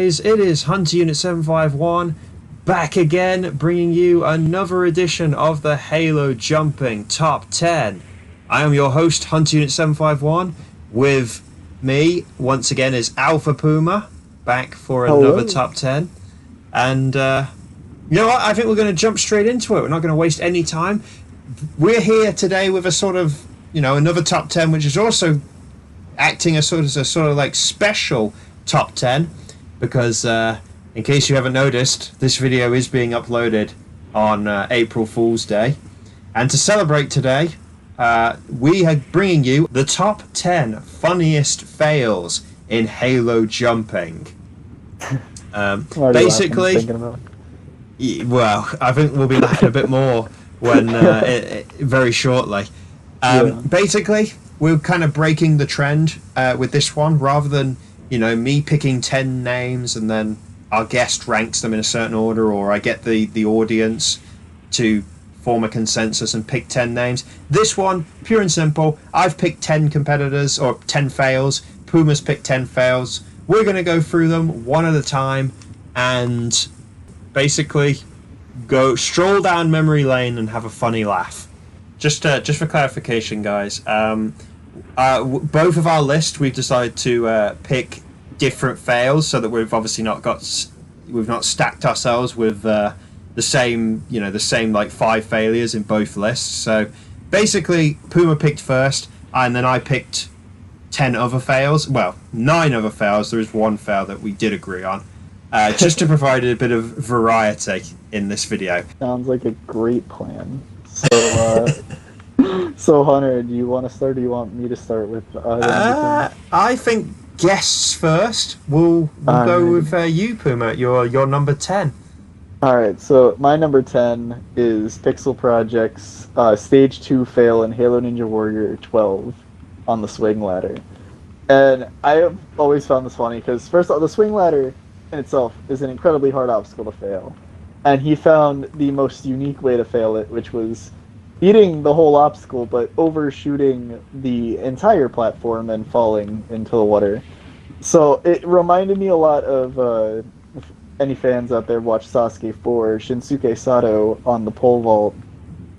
guys, it is Hunter Unit 751 back again, bringing you another edition of the Halo Jumping Top 10. I am your host, Hunter Unit 751. With me, once again, is Alpha Puma, back for another Top 10. And, you know what, I think we're going to jump straight into it. We're not going to waste any time. We're here today with a sort of, another Top 10, which is also acting as sort of like special Top 10, because in case you haven't noticed, this video is being uploaded on April Fool's Day, and to celebrate today, we are bringing you the top 10 funniest fails in Halo jumping. Basically, well, I think we'll be laughing a bit more when very shortly. Basically, we're kind of breaking the trend with this one, rather than me picking 10 names and then our guest ranks them in a certain order, or I get the audience to form a consensus and pick 10 names. This one, pure and simple, I've picked 10 competitors, or 10 fails. Puma's picked 10 fails. We're going to go through them one at a time and basically go stroll down memory lane and have a funny laugh. Just for clarification, guys, both of our lists, we've decided to pick different fails, so that we've obviously we've not stacked ourselves with the same like 5 failures in both lists. So basically, Puma picked first, and then I picked 10 other fails. Well, 9 other fails. There is one fail that we did agree on, just to provide a bit of variety in this video. Sounds like a great plan. So, so Hunter, do you want to start, or do you want me to start with? I think guests first. We'll go with you, Puma. Your number 10. All right. So my number 10 is Pixel Project's Stage 2 fail in Halo Ninja Warrior 12 on the swing ladder. And I have always found this funny because, first of all, the swing ladder in itself is an incredibly hard obstacle to fail. And he found the most unique way to fail it, which was beating the whole obstacle, but overshooting the entire platform and falling into the water. So it reminded me a lot of, if any fans out there watch Sasuke 4, Shinsuke Sato on the pole vault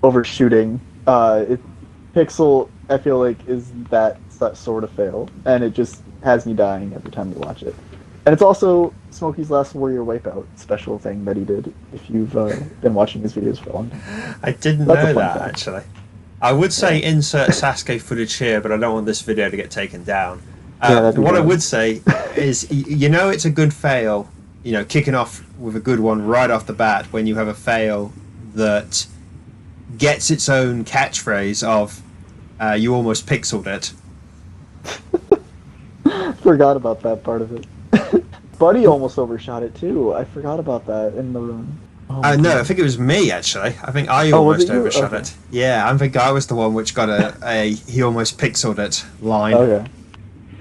overshooting. Pixel, I feel like, is that sort of fail, and it just has me dying every time we watch it. And it's also Smokey's last Warrior Wipeout special thing that he did, if you've been watching his videos for a long time. I didn't know that, actually. I would say insert Sasuke footage here, but I don't want this video to get taken down. What I would say is, it's a good fail, kicking off with a good one right off the bat when you have a fail that gets its own catchphrase of, you almost pixeled it. Forgot about that part of it. Buddy almost overshot it too. I forgot about that in the room. No, I think it was me, actually. I think I almost overshot it. Yeah, I think I was the one which got a he almost pixeled it line.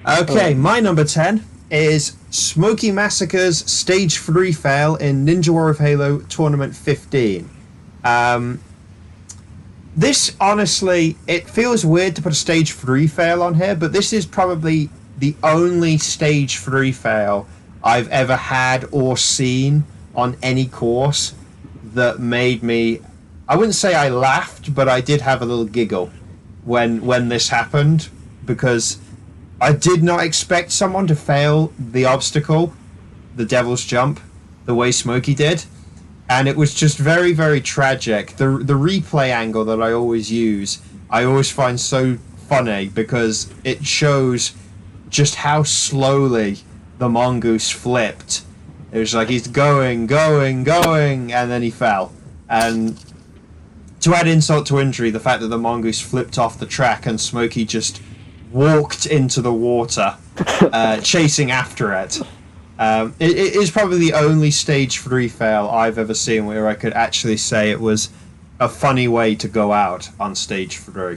Okay, my number 10 is Smokey Massacres Stage 3 fail in Ninja Warrior of Halo Tournament 15. This, honestly, it feels weird to put a Stage 3 fail on here, but this is probably the only Stage 3 fail I've ever had or seen on any course that made me, I wouldn't say I laughed, but I did have a little giggle when this happened, because I did not expect someone to fail the obstacle, the Devil's Jump, the way Smokey did. And it was just very, very tragic. The replay angle that I always use, I always find so funny, because it shows just how slowly the mongoose flipped. It was like he's going, and then he fell. And to add insult to injury, the fact that the mongoose flipped off the track and Smokey just walked into the water, chasing after it. It is probably the only Stage 3 fail I've ever seen where I could actually say it was a funny way to go out on Stage 3.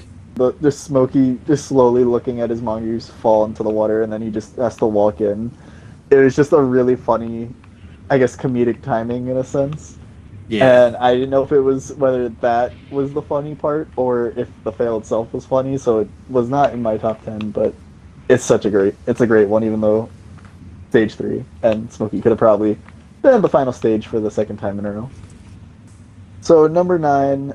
Just Smokey just slowly looking at his mongoose fall into the water, and then he just has to walk in. It was just a really funny, I guess, comedic timing in a sense. Yeah. And I didn't know if it was whether that was the funny part or if the fail itself was funny, so it was not in my top 10, but it's a great one, even though stage 3, and Smokey could have probably been the final stage for the second time in a row. So number 9,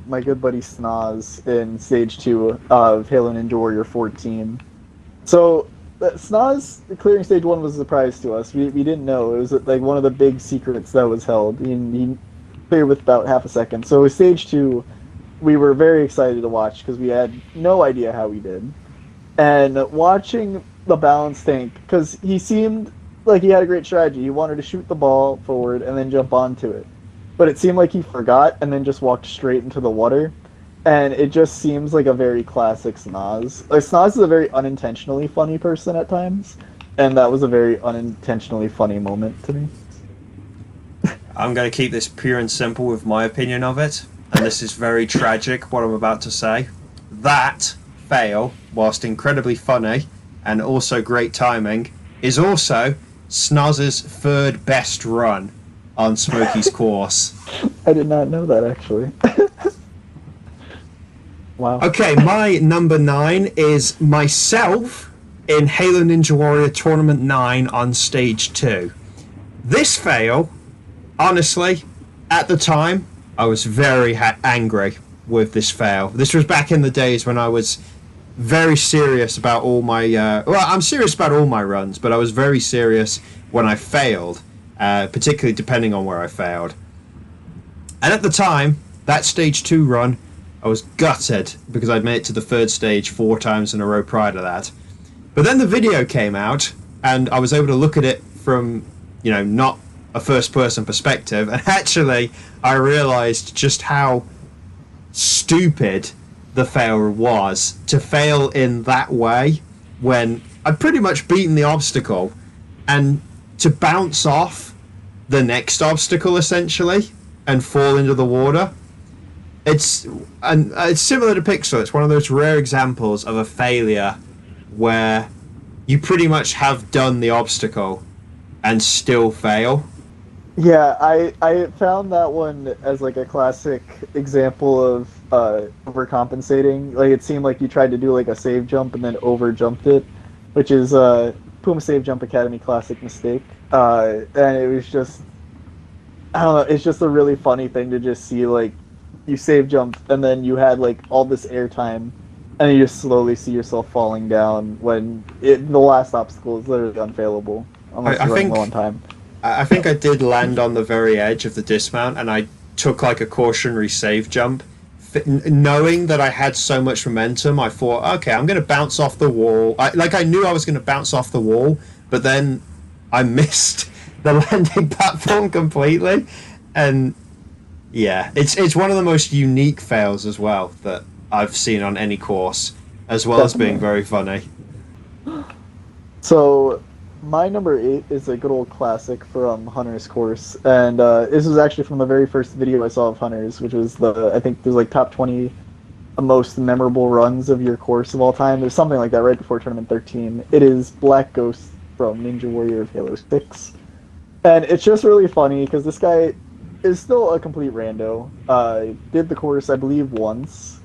my good buddy Snozz in stage 2 of Halo Ninja Warrior 14. So Snozz clearing stage 1 was a surprise to us. We didn't know. It was like one of the big secrets that was held. He cleared with about half a second. So with stage 2, we were very excited to watch because we had no idea how he did. And watching the balance tank, because he seemed like he had a great strategy. He wanted to shoot the ball forward and then jump onto it. But it seemed like he forgot and then just walked straight into the water. And it just seems like a very classic Snozz. Like, Snozz is a very unintentionally funny person at times. And that was a very unintentionally funny moment to me. I'm going to keep this pure and simple with my opinion of it. And this is very tragic, what I'm about to say. That fail, whilst incredibly funny and also great timing, is also Snozz's third best run on Smokey's course. I did not know that, actually. Wow. Okay, my number 9 is myself in Halo Ninja Warrior Tournament 9 on stage 2. This fail, honestly, at the time, I was very angry with this fail. This was back in the days when I was very serious about all my... well, I'm serious about all my runs, but I was very serious when I failed, particularly depending on where I failed. And at the time, that stage 2 run, I was gutted because I'd made it to the third stage 4 times in a row prior to that. But then the video came out, and I was able to look at it from, not a first-person perspective, and actually I realised just how stupid the failure was to fail in that way when I'd pretty much beaten the obstacle, and to bounce off the next obstacle essentially and fall into the water. It's similar to Pixel. It's one of those rare examples of a failure where you pretty much have done the obstacle and still fail. Yeah, I found that one as like a classic example of overcompensating. Like, it seemed like you tried to do like a save jump and then over jumped it, which is Puma Save Jump Academy classic mistake. And it was just, I don't know, it's just a really funny thing to just see, like, you save jump and then you had like all this air time and you just slowly see yourself falling down when the last obstacle is literally unfailable unless you're running low on time. I think I did land on the very edge of the dismount, and I took like a cautionary save jump. Knowing that I had so much momentum, I thought, okay, I'm going to bounce off the wall. I knew I was going to bounce off the wall, but then I missed the landing platform completely. And yeah, it's one of the most unique fails as well that I've seen on any course, as well as being very funny. So my number 8 is a good old classic from Hunter's course, and this was actually from the very first video I saw of Hunter's, which was I think there's like top 20 most memorable runs of your course of all time. There's something like that right before Tournament 13. It is Black Ghost from Ninja Warrior of Halo 6. And it's just really funny because this guy is still a complete rando. Did the course, I believe, once,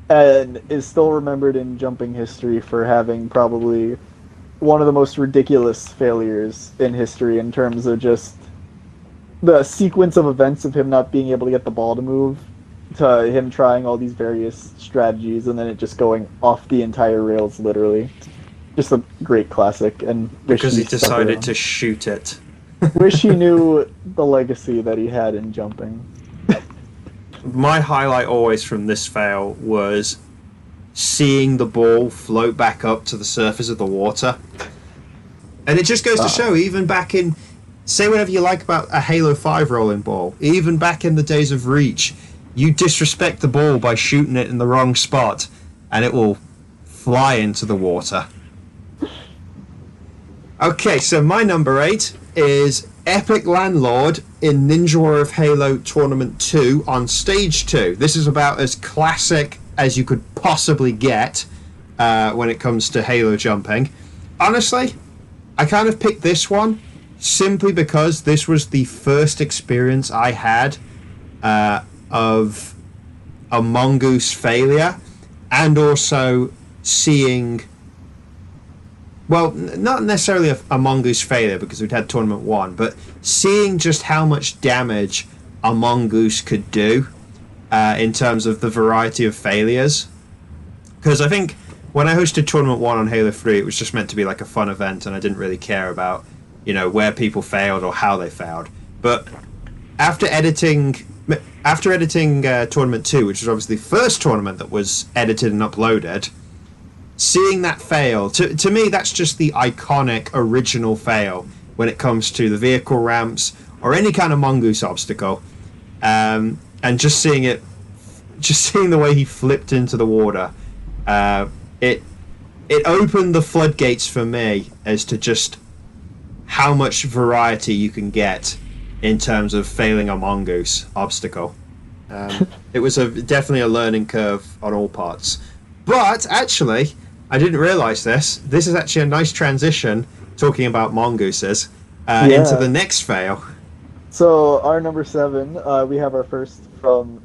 and is still remembered in jumping history for having probably one of the most ridiculous failures in history in terms of just the sequence of events of him not being able to get the ball to move, to him trying all these various strategies, and then it just going off the entire rails, literally. Just a great classic. And because he decided to shoot it. Wish he knew the legacy that he had in jumping. My highlight always from this fail was seeing the ball float back up to the surface of the water. And it just goes to show, even back in, say whatever you like about a Halo 5 rolling ball, even back in the days of Reach, you disrespect the ball by shooting it in the wrong spot, and it will fly into the water. Okay, so my number 8 is Epic Landlord in Ninja Warrior of Halo Tournament 2 on Stage 2. This is about as classic as you could possibly get when it comes to Halo jumping. Honestly, I kind of picked this one simply because this was the first experience I had of a mongoose failure, and also seeing well, not necessarily a mongoose failure because we'd had tournament 1, but seeing just how much damage a mongoose could do in terms of the variety of failures. Because I think when I hosted tournament 1 on Halo 3, it was just meant to be like a fun event, and I didn't really care about, where people failed or how they failed. But after editing tournament 2, which was obviously the first tournament that was edited and uploaded, seeing that fail, to me, that's just the iconic original fail when it comes to the vehicle ramps or any kind of mongoose obstacle. And just seeing the way he flipped into the water, it opened the floodgates for me as to just how much variety you can get in terms of failing a mongoose obstacle. It was definitely a learning curve on all parts. But actually, I didn't realise this. This is actually a nice transition, talking about mongooses, into the next fail. So our number 7, we have my first from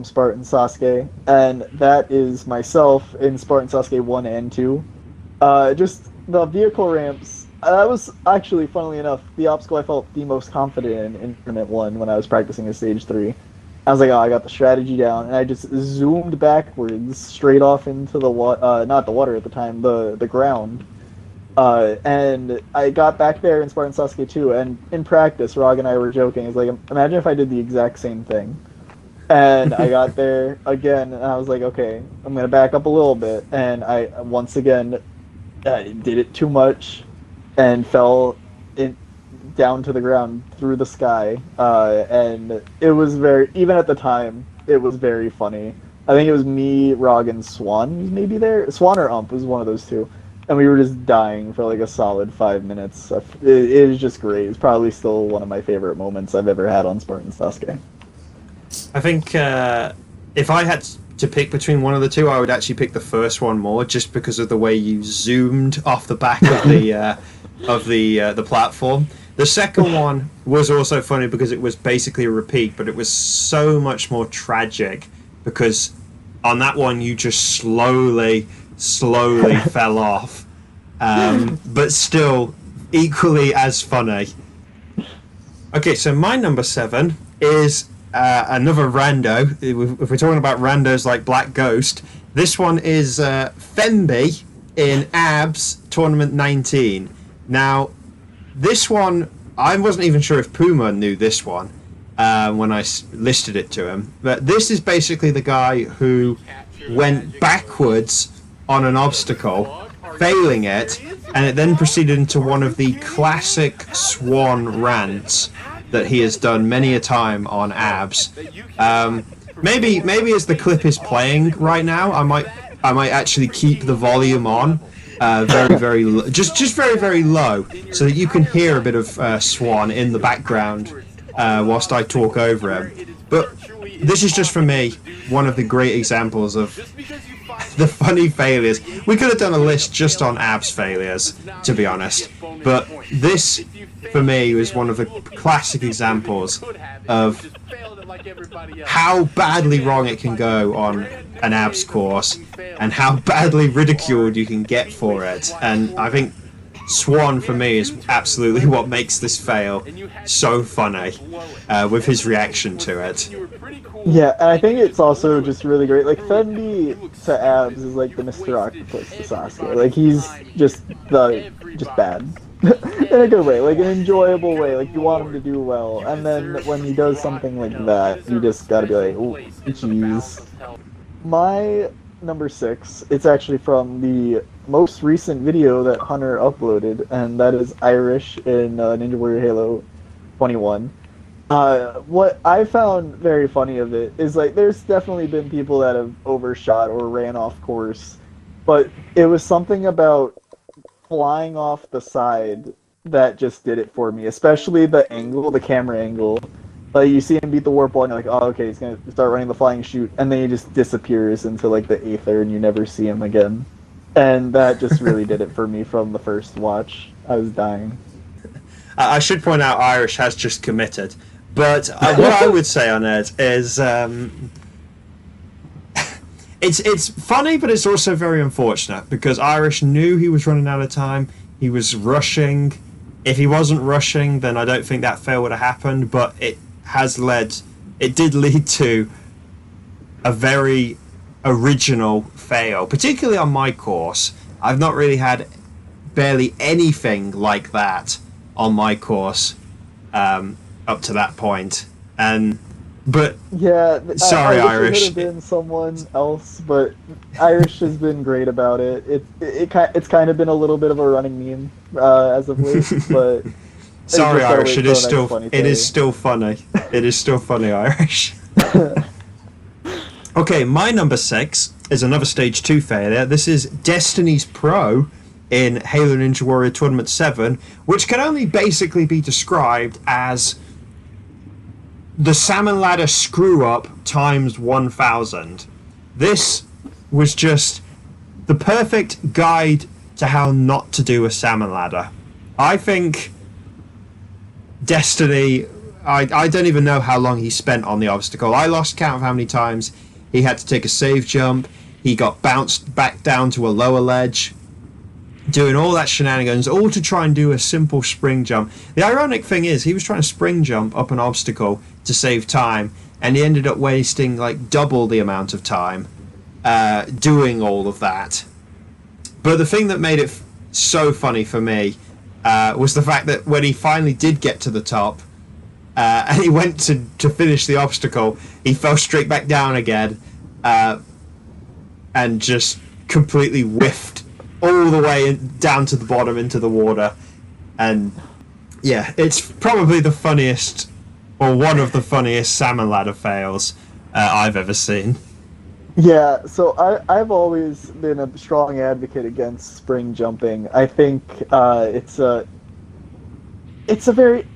Spartan Sasuke, and that is myself in Spartan Sasuke 1 and 2. Just the vehicle ramps. That was actually, funnily enough, the obstacle I felt the most confident in Tournament 1 when I was practicing in Stage 3. I was like, oh, I got the strategy down, and I just zoomed backwards straight off into the not the water at the time, the ground. And I got back there in Spartan Sasuke 2, and in practice, Rog and I were joking. It's like, imagine if I did the exact same thing. And I got there again, and I was like, okay, I'm going to back up a little bit. And I, once again, did it too much and fell down to the ground through the sky. And it was even at the time, it was very funny. I think it was me, Rog, and Swan maybe there. Swan or Ump was one of those two. And we were just dying for like a solid 5 minutes. It was just great. It's probably still one of my favorite moments I've ever had on Spartan Sasuke. I think if I had to pick between one of the two, I would actually pick the first one more, just because of the way you zoomed off the back of the platform. The second one was also funny because it was basically a repeat, but it was so much more tragic because on that one you just slowly fell off, but still equally as funny. Okay, so my number 7 is another rando. If we're talking about randos like Black Ghost, this one is Fembe in ABS Tournament 19. Now, this one, I wasn't even sure if Puma knew this one when I listed it to him, but this is basically the guy who went backwards on an obstacle, failing it, and it then proceeded into one of the classic Swan rants that he has done many a time on ABS. Maybe as the clip is playing right now, I might actually keep the volume on very low, just very low, so that you can hear a bit of Swan in the background whilst I talk over him. But this is just for me one of the great examples of the funny failures. We could have done a list just on ABS failures, to be honest, but this for me was one of the classic examples of how badly wrong it can go on an ABS course and how badly ridiculed you can get for it. And I think Swan for me is absolutely what makes this fail so funny, with his reaction to it. Yeah, and I think it's also just really great. Like, Fembe to ABS is like the Mr. Octopus to Sasuke. Like, he's just bad. In a good way, like an enjoyable way. Like, you want him to do well, and then when he does something like that, you just gotta be like, oh, jeez. My number 6, it's actually from the most recent video that Hunter uploaded, and that is Irish in Ninja Warrior Halo 21. What I found very funny of it is, like, there's definitely been people that have overshot or ran off course, but it was something about flying off the side that just did it for me, especially the angle, the camera angle. Like, you see him beat the warp wall and you're like, oh, okay, he's gonna start running the flying chute, and then he just disappears into like the aether and you never see him again. And that just really did it for me from the first watch. I was dying. I should point out Irish has just committed, but what I would say on it is It's funny, but it's also very unfortunate because Irish knew he was running out of time. He was rushing. If he wasn't rushing, then I don't think that fail would have happened. But it did lead to a very original fail, particularly on my course. I've not really had barely anything like that on my course up to that point. But yeah, sorry, I wish Irish. it could have been someone else, but Irish has been great about it. It's kind of been a little bit of a running meme as of late, but sorry, Irish. It is still funny. It is still funny, Irish. Okay, my number 6 is another Stage 2 failure. This is Destiny's Pro in Halo Ninja Warrior Tournament 7, which can only basically be described as the salmon ladder screw up times 1000. This was just the perfect guide to how not to do a salmon ladder. I think Destiny, I don't even know how long he spent on the obstacle. I lost count of how many times he had to take a save jump. He got bounced back down to a lower ledge, doing all that shenanigans, all to try and do a simple spring jump. The ironic thing is, he was trying to spring jump up an obstacle to save time, and he ended up wasting like double the amount of time doing all of that. But the thing that made it so funny for me was the fact that when he finally did get to the top, and he went to finish the obstacle, he fell straight back down again, and just completely whiffed all the way down to the bottom into the water. And yeah, it's probably the funniest, or one of the funniest salmon ladder fails I've ever seen. Yeah, so I've always been a strong advocate against spring jumping. I think it's a very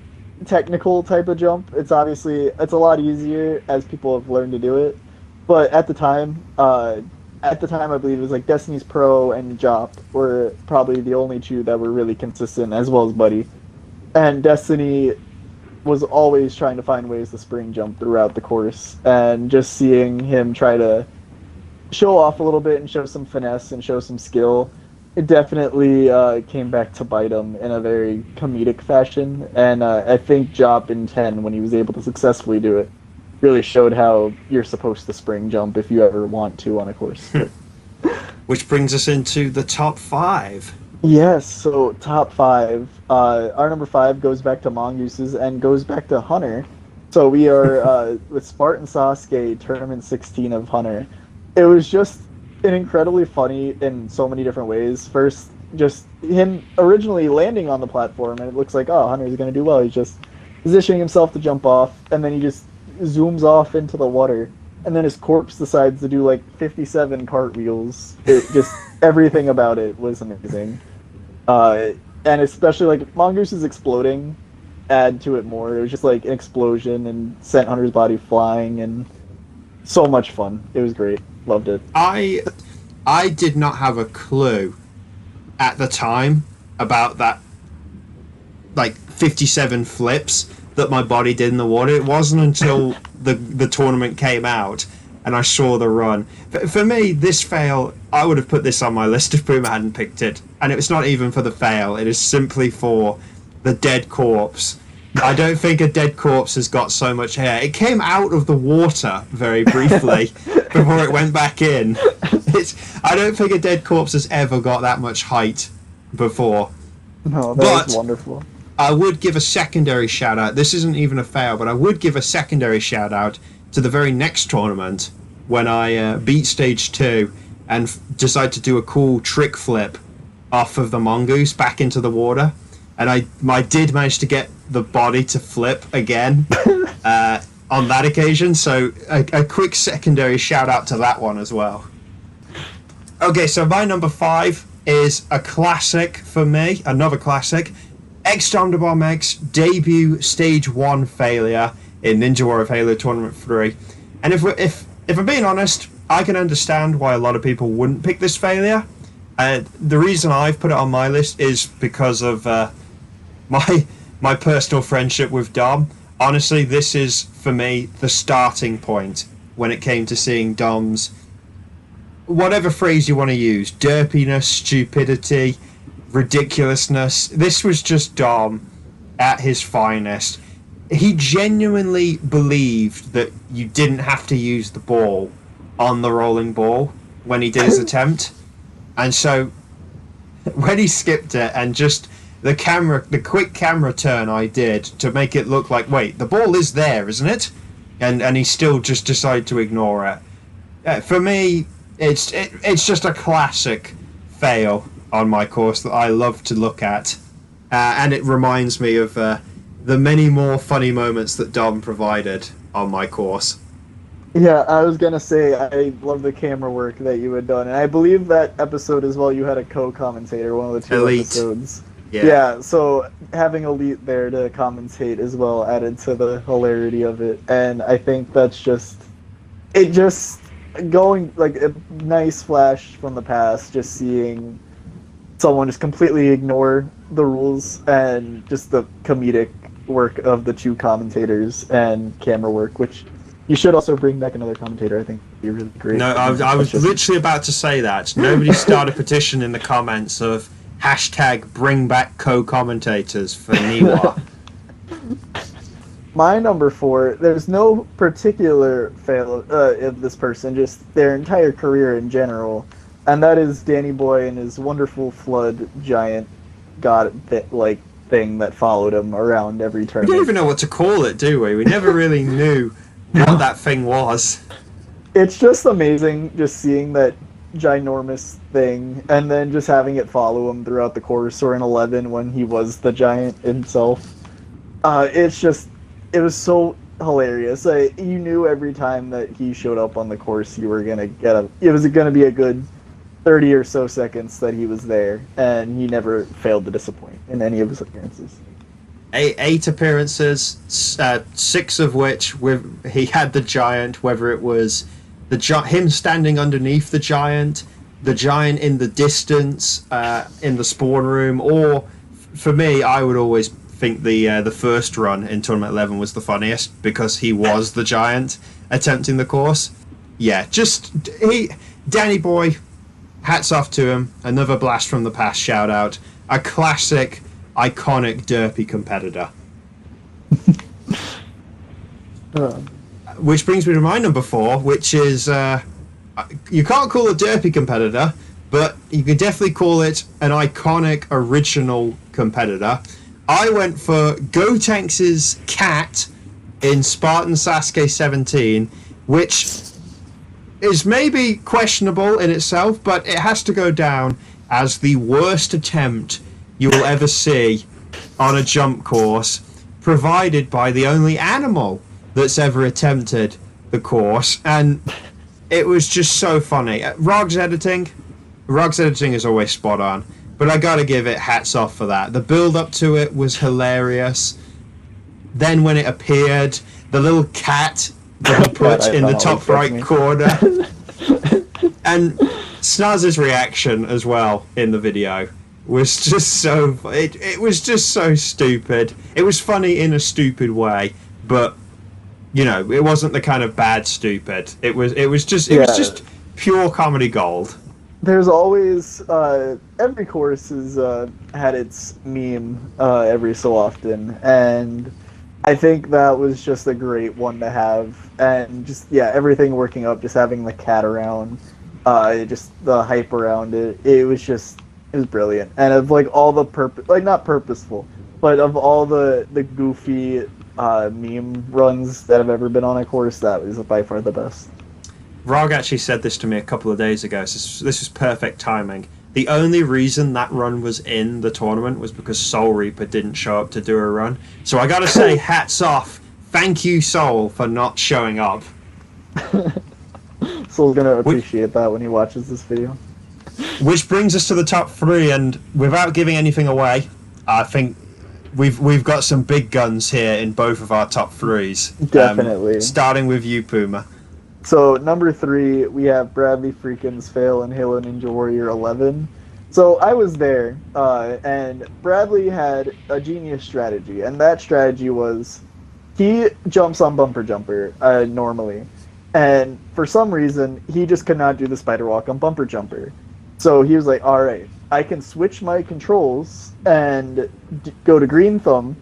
technical type of jump. It's a lot easier as people have learned to do it. But at the time, I believe it was like Destiny's Pro and Jop were probably the only two that were really consistent, as well as Buddy. And Destiny was always trying to find ways to spring jump throughout the course, and just seeing him try to show off a little bit and show some finesse and show some skill, it definitely came back to bite him in a very comedic fashion. And I think Jop in 10, when he was able to successfully do it, really showed how you're supposed to spring jump if you ever want to on a course. Which brings us into the top 5. Yes, so top 5. Our number 5 goes back to Mongooses and goes back to Hunter. So we are with Spartan Sasuke, Tournament 16 of Hunter. It was just an incredibly funny in so many different ways. First, just him originally landing on the platform, and it looks like, oh, Hunter's going to do well. He's just positioning himself to jump off, and then he just zooms off into the water, and then his corpse decides to do like 57 cartwheels. It just, everything about it was amazing. And especially like Mongoose's exploding add to it more. It was just like an explosion and sent Hunter's body flying, and so much fun. It was great. Loved it. I did not have a clue at the time about that, like 57 flips that my body did in the water. It wasn't until the tournament came out and I saw the run. For me, this fail, I would have put this on my list if Puma hadn't picked it. And it's not even for the fail. It is simply for the dead corpse. I don't think a dead corpse has got so much hair. It came out of the water very briefly before it went back in. I don't think a dead corpse has ever got that much height before. No, that was wonderful. I would give a secondary shout out. This isn't even a fail, but I would give a secondary shout out to the very next tournament when I beat Stage 2 and decided to do a cool trick flip off of the mongoose back into the water. And I did manage to get the body to flip again on that occasion. So a quick secondary shout out to that one as well. Okay, so my number 5 is a classic for me, another classic. Underbar Meg's debut Stage 1 failure in Ninja Warrior Halo Tournament 3. And if I'm being honest, I can understand why a lot of people wouldn't pick this failure. The reason I've put it on my list is because of my personal friendship with Dom. Honestly, this is, for me, the starting point when it came to seeing Dom's whatever phrase you want to use, derpiness, stupidity, ridiculousness. This was just Dom at his finest. He genuinely believed that you didn't have to use the ball on the rolling ball when he did his attempt. And so when he skipped it and just the quick camera turn I did to make it look like, wait, the ball is there, isn't it? And he still just decided to ignore it. For me, it's just a classic fail on my course that I love to look at. And it reminds me of the many more funny moments that Dom provided on my course. Yeah, I was gonna say, I love the camera work that you had done, and I believe that episode as well, you had a co-commentator, one of the two Elite. episodes. Yeah, so having Elite there to commentate as well added to the hilarity of it, and I think that's just going, like, a nice flash from the past, just seeing someone just completely ignore the rules, and just the comedic work of the two commentators and camera work, which you should also bring back another commentator. I think would be really great. No, I was literally about to say that. Nobody start a petition in the comments of hashtag bring back co-commentators for Niwa. My number 4, there's no particular fail of this person, just their entire career in general, and that is Danny Boy and his wonderful flood giant thing that followed him around every turn. We don't even know what to call it, do we? We never really knew what that thing was. It's just amazing just seeing that ginormous thing and then just having it follow him throughout the course, or in 11 when he was the giant himself. It was so hilarious. You knew every time that he showed up on the course you were gonna it was gonna be a good 30 or so seconds that he was there, and he never failed to disappoint in any of his appearances. 8 appearances, 6 of which he had the giant, whether it was him standing underneath the giant in the distance in the spawn room, or for me, I would always think the first run in Tournament 11 was the funniest because he was the giant attempting the course. Yeah, Danny Boy, hats off to him. Another blast from the past shout out. A classic, iconic derpy competitor. Which brings me to my number 4, which is you can't call a derpy competitor, but you can definitely call it an iconic original competitor. I went for Gotens Cat in Spartan Sasuke 17, which is maybe questionable in itself, but it has to go down as the worst attempt you will ever see on a jump course, provided by the only animal that's ever attempted the course, and it was just so funny. Rog's editing is always spot on, but I gotta give it hats off for that. The build up to it was hilarious. Then when it appeared, the little cat that he put in the top right corner, and Snozz's reaction as well in the video was just so it was just so stupid. It was funny in a stupid way, but you know, it wasn't the kind of bad stupid. It was just pure comedy gold. There's always every course has had its meme every so often, and I think that was just a great one to have, and just everything working up, just having the cat around, just the hype around it. It was brilliant, and of like all the not purposeful, but of all the goofy meme runs that have ever been on a course, that was by far the best. Rog actually said this to me a couple of days ago, so this was perfect timing. The only reason that run was in the tournament was because Soul Reaper didn't show up to do a run. So I gotta say, hats off. Thank you, Soul, for not showing up. Soul's gonna appreciate that when he watches this video. Which brings us to the top 3, and without giving anything away, I think we've got some big guns here in both of our top 3s. Definitely. Starting with you, Puma. So, number 3, we have Bradley Freakin's fail in Halo Ninja Warrior 11. So, I was there, and Bradley had a genius strategy, and that strategy was he jumps on Bumper Jumper, normally, And for some reason, he just could not do the spider walk on Bumper Jumper. So he was like, all right, I can switch my controls and go to Green Thumb,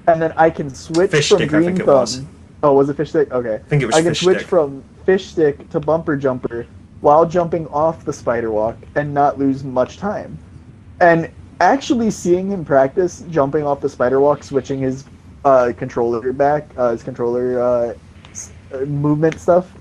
and then I can switch Fish from stick, Green I think it Thumb. was. Oh, was it Fish Stick? Okay. I think it was I can Fish switch Stick. from Fish Stick to Bumper Jumper while jumping off the spider walk and not lose much time. And actually seeing him practice jumping off the spider walk, switching his controller back, his controller movement stuff,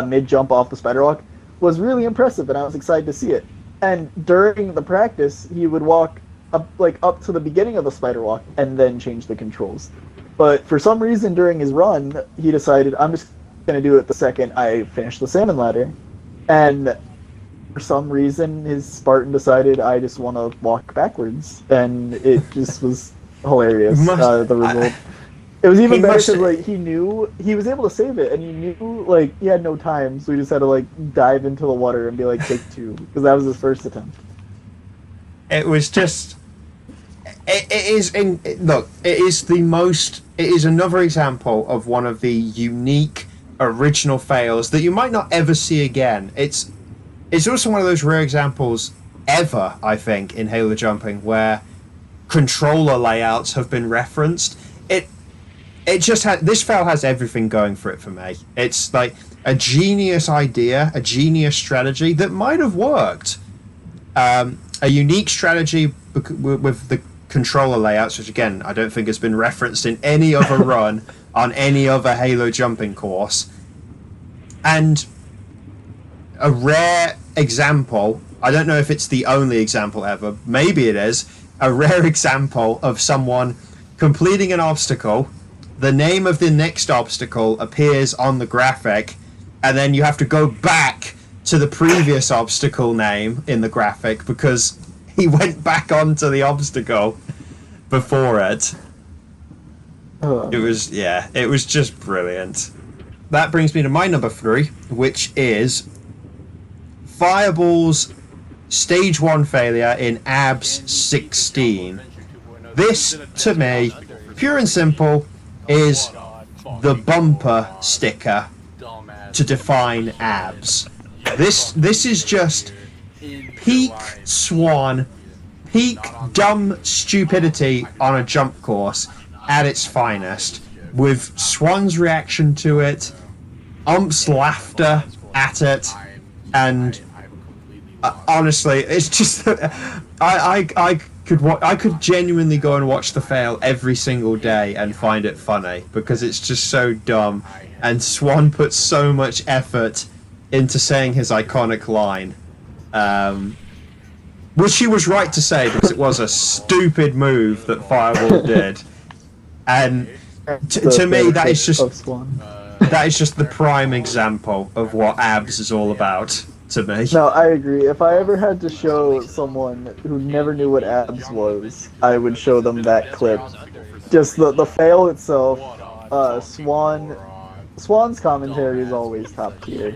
mid-jump off the spider walk, was really impressive, and I was excited to see it. And during the practice, he would walk up to the beginning of the spider walk and then change the controls. But for some reason during his run, he decided, I'm just going to do it the second I finish the salmon ladder. And for some reason, his Spartan decided, I just want to walk backwards. And it just was hilarious, the result. It was even better because he knew he was able to save it, and he knew he had no time, so he just had to dive into the water and be like, take two, because that was his first attempt. It was just. It is another example of one of the unique original fails that you might not ever see again. It's also one of those rare examples ever, I think, in Halo jumping where controller layouts have been referenced. This fail has everything going for it for me. It's like a genius idea, a genius strategy that might have worked. A unique strategy with the controller layouts, which again I don't think has been referenced in any other run on any other Halo jumping course, and a rare example. I don't know if it's the only example ever. Maybe it is a rare example of someone completing an obstacle. The name of the next obstacle appears on the graphic, and then you have to go back to the previous obstacle name in the graphic because he went back onto the obstacle before it. It was just brilliant. That brings me to my number 3, which is Fireball's Stage 1 failure in ABS 16. This, to me, pure and simple, is the bumper sticker to define abs. This is just peak Swan, peak dumb stupidity on a jump course at its finest, with Swan's reaction to it, Ump's laughter at it, and honestly, it's just I could genuinely go and watch the fail every single day and find it funny because it's just so dumb, and Swan puts so much effort into saying his iconic line, which he was right to say because it was a stupid move that Fireball did, and to me that is just the prime example of what abs is all about. To me. No, I agree. If I ever had to show someone who never knew what abs was, I would show them that clip. Just the fail itself. Swan's commentary is always top tier.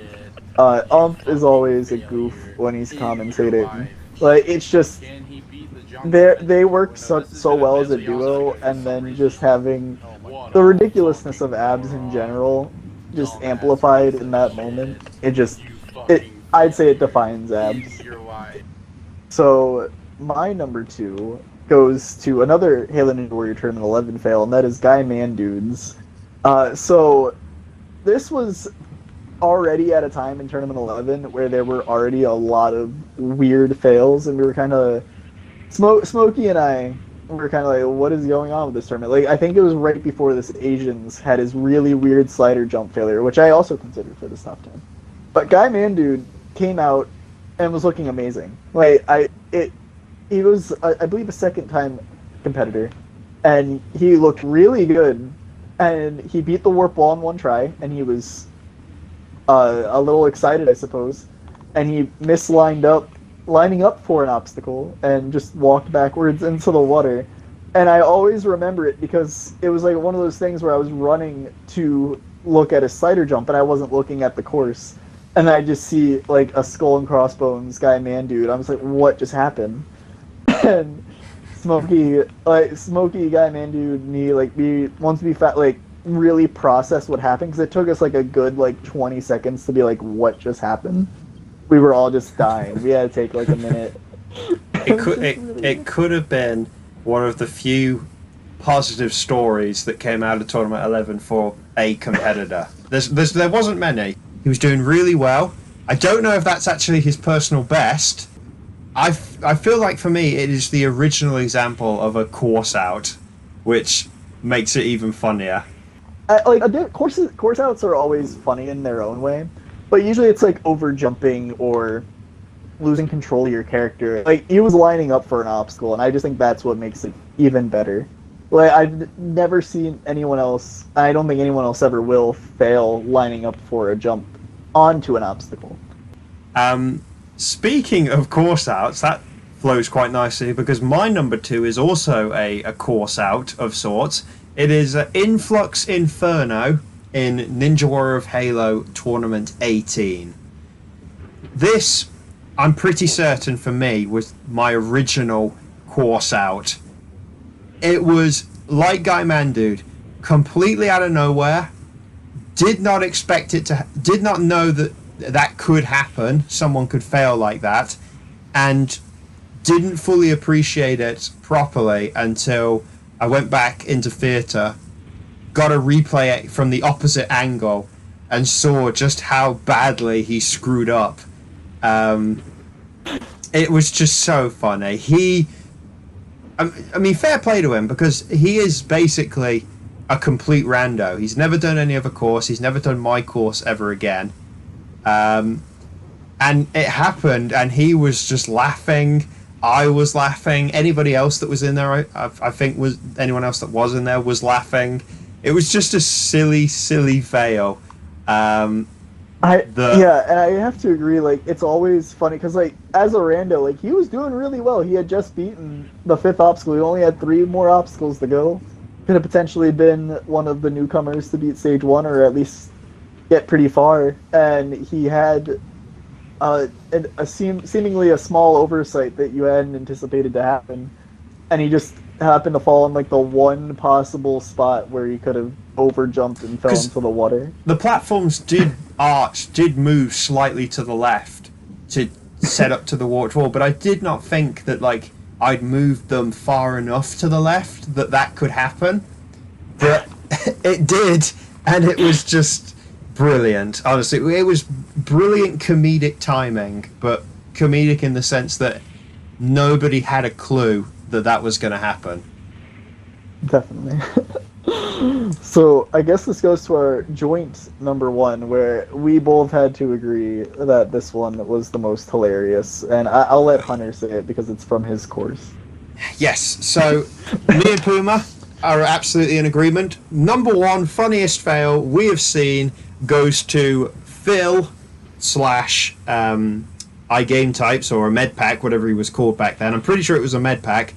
Ump is always a goof when he's commentating. It's just they work so well as a duo, and then just having the ridiculousness of abs in general just amplified in that moment. I'd say it defines abs. So my number 2 goes to another Halo Ninja Warrior Tournament 11 fail, and that is Guy Mandudes. So this was already at a time in Tournament 11 where there were already a lot of weird fails, and we were kind of Smokey and I were kind of like, what is going on with this tournament? I think it was right before this Asians had his really weird slider jump failure, which I also considered for this top 10. But Guy Mandude came out and was looking amazing. He was, I believe, a second-time competitor, and he looked really good. And he beat the warp wall in one try, and he was a little excited, I suppose. And he lining up for an obstacle, and just walked backwards into the water. And I always remember it because it was one of those things where I was running to look at a slider jump, and I wasn't looking at the course. And I just see a skull and crossbones Guy Mandude. I was like, what just happened? And Smokey Guy Mandude, me wants to be fat. really process what happened, because it took us like a good like 20 seconds to be like, what just happened? We were all just dying. We had to take like a minute. It could have been one of the few positive stories that came out of Tournament 11 for a competitor. There wasn't many. He was doing really well. I don't know if that's actually his personal best. I feel like for me it is the original example of a course out, which makes it even funnier. Course outs are always funny in their own way, but usually it's like over jumping or losing control of your character. Like, he was lining up for an obstacle, and I just think that's what makes it even better. Like, I've never seen anyone else, I don't think anyone else ever will, fail lining up for a jump onto an obstacle. Speaking of course outs, that flows quite nicely, because my number 2 is also a course out of sorts. It is Influx Inferno in Ninja Warrior of Halo Tournament 18. This, I'm pretty certain for me, was my original course out. It was, like Guy Mandude, completely out of nowhere. Did not expect it to, did not know that could happen. Someone could fail like that, and didn't fully appreciate it properly until I went back into theatre, got a replay from the opposite angle, and saw just how badly he screwed up. It was just so funny. I mean, fair play to him, because he is basically a complete rando. He's never done any other course. He's never done my course ever again. And it happened, and he was just laughing. I was laughing. Anybody else that was in there, I think was anyone else that was in there was laughing. It was just a silly fail. And I have to agree, like, it's always funny, because, like, as a rando, like, he was doing really well. He had just beaten the 5th obstacle. He only had 3 more obstacles to go. Could have potentially been one of the newcomers to beat Stage 1, or at least get pretty far. And he had seemingly a small oversight that you hadn't anticipated to happen. And he just happened to fall in, like, the one possible spot where he could have over-jumped and fell into the water. The platforms did move slightly to the left to set up to the warped wall, but I did not think that, like, I'd moved them far enough to the left that could happen. But it did, and it was just brilliant. Honestly, it was brilliant comedic timing, but comedic in the sense that nobody had a clue that was going to happen. Definitely. So I guess this goes to our joint number 1, where we both had to agree that this one was the most hilarious, and I'll let Hunter say it because it's from his course. Yes, so me and Puma are absolutely in agreement. Number 1 funniest fail we have seen goes to Phil / iGame Types, or a med pack, whatever he was called back then. I'm pretty sure it was a med pack.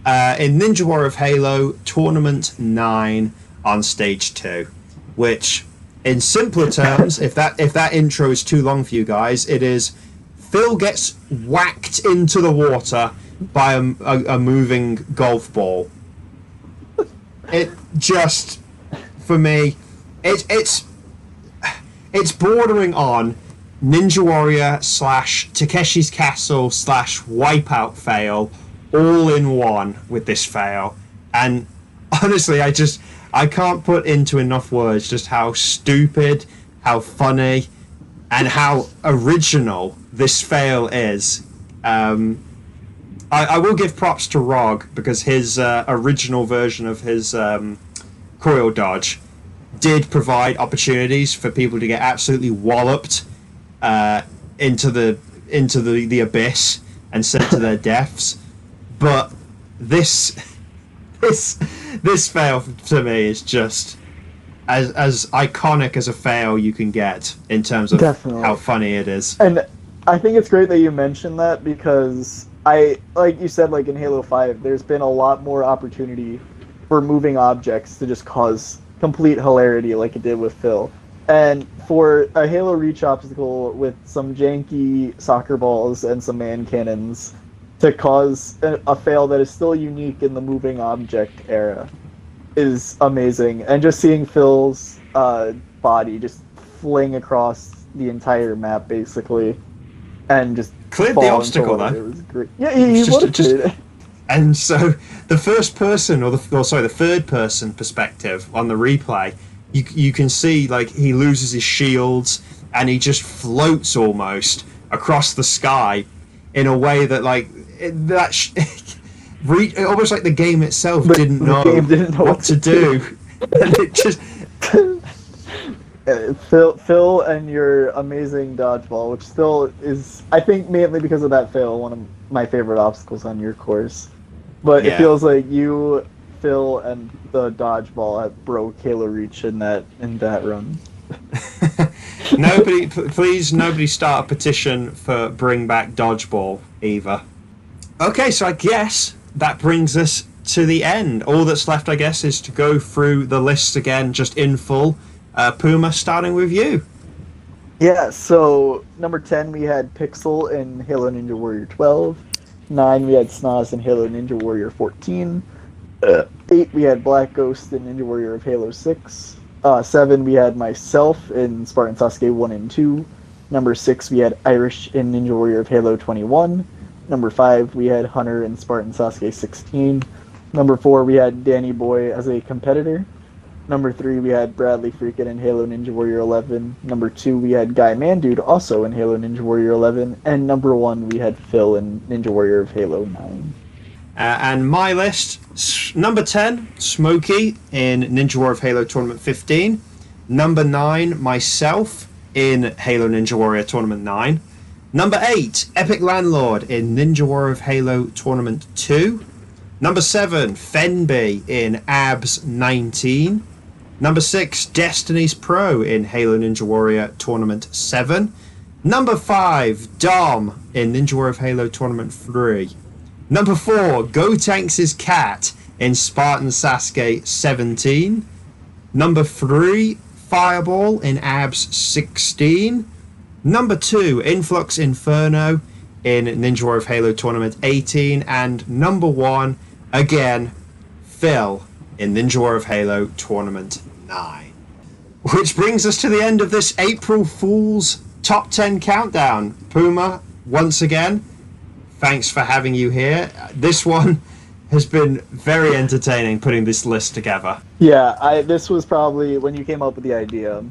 In Ninja Warrior of Halo Tournament 9 on Stage 2, which, in simpler terms, if that intro is too long for you guys, it is Phil gets whacked into the water by a moving golf ball. It just, for me, it's bordering on Ninja Warrior / Takeshi's Castle / Wipeout fail, all in one with this fail. And honestly, I can't put into enough words just how stupid, how funny, and how original this fail is. I will give props to Rog, because his original version of his coil dodge did provide opportunities for people to get absolutely walloped into the abyss and sent to their deaths. But this fail to me is just as iconic as a fail you can get in terms of Definitely. How funny it is. And I think it's great that you mentioned that, because like you said, like in Halo 5, there's been a lot more opportunity for moving objects to just cause complete hilarity like it did with Phil. And for a Halo Reach obstacle with some janky soccer balls and some man cannons to cause a fail that is still unique in the moving object era, is amazing, and just seeing Phil's body just fling across the entire map basically, and just cleared fall the into obstacle water. though. It was great. Yeah, he would have cleared it. And so the first person, the third person perspective on the replay, you can see like he loses his shields and he just floats almost across the sky in a way that almost like the game itself didn't know what to do. And it just Phil and your amazing dodgeball, which still is, I think, mainly because of that fail, one of my favorite obstacles on your course. But It feels like you, Phil, and the dodgeball broke Halo Reach in that run. Nobody start a petition for bring back dodgeball either. Okay, so I guess that brings us to the end. All that's left, I guess, is to go through the list again, just in full. Puma, starting with you. Yeah, so number 10 we had Pixel in Halo Ninja Warrior 12. 9 we had Snozz in Halo Ninja Warrior 14. 8 we had Black Ghost in Ninja Warrior of Halo 6. 7 we had myself in Spartan Sasuke 1 and 2. Number 6 we had Irish in Ninja Warrior of Halo 21. Number 5 we had Hunter in Spartan Sasuke 16. Number 4 we had Danny Boy as a competitor. Number 3 we had Bradley Freakin in Halo Ninja Warrior 11. Number 2 we had Guy Mandude also in Halo Ninja Warrior 11. And number 1 we had Phil in Ninja Warrior of Halo 9. And my list, number 10, Smokey in Ninja Warrior of Halo Tournament 15. Number 9, myself in Halo Ninja Warrior Tournament 9. Number 8, Epic Landlord in Ninja Warrior of Halo Tournament 2. Number 7, Fembe in ABS 19. Number 6, Destiny's Pro in Halo Ninja Warrior Tournament 7. Number 5, Dom in Ninja Warrior of Halo Tournament 3. Number 4, Gotens Cat in Spartan Sasuke 17. Number 3, Fireball in ABS 16. Number 2, Influx Inferno in Ninja Warrior of Halo Tournament 18. And number 1, again, Phil in Ninja Warrior of Halo Tournament 9. Which brings us to the end of this April Fool's Top 10 Countdown. Puma, once again, thanks for having you here. This one has been very entertaining, putting this list together. Yeah, this was probably, when you came up with the idea,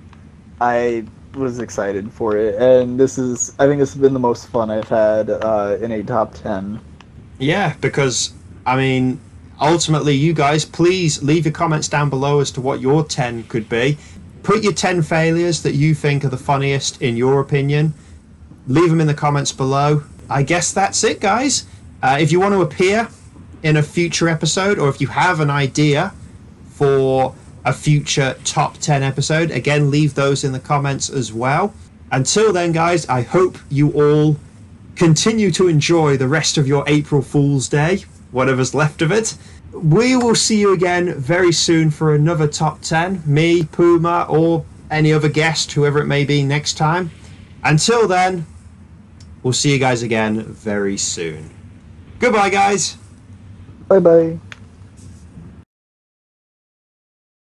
I was excited for it. And I think this has been the most fun I've had in a top 10. Yeah, because, I mean, ultimately, you guys, please leave your comments down below as to what your 10 could be. Put your 10 failures that you think are the funniest in your opinion. Leave them in the comments below. I guess that's it, guys. If you want to appear in a future episode, or if you have an idea for a future top 10 episode, again, leave those in the comments as well. Until then, guys, I hope you all continue to enjoy the rest of your April Fool's Day, whatever's left of it. We will see you again very soon for another top 10. Me, Puma, or any other guest, whoever it may be next time. Until then, we'll see you guys again very soon. Goodbye, guys. Bye-bye.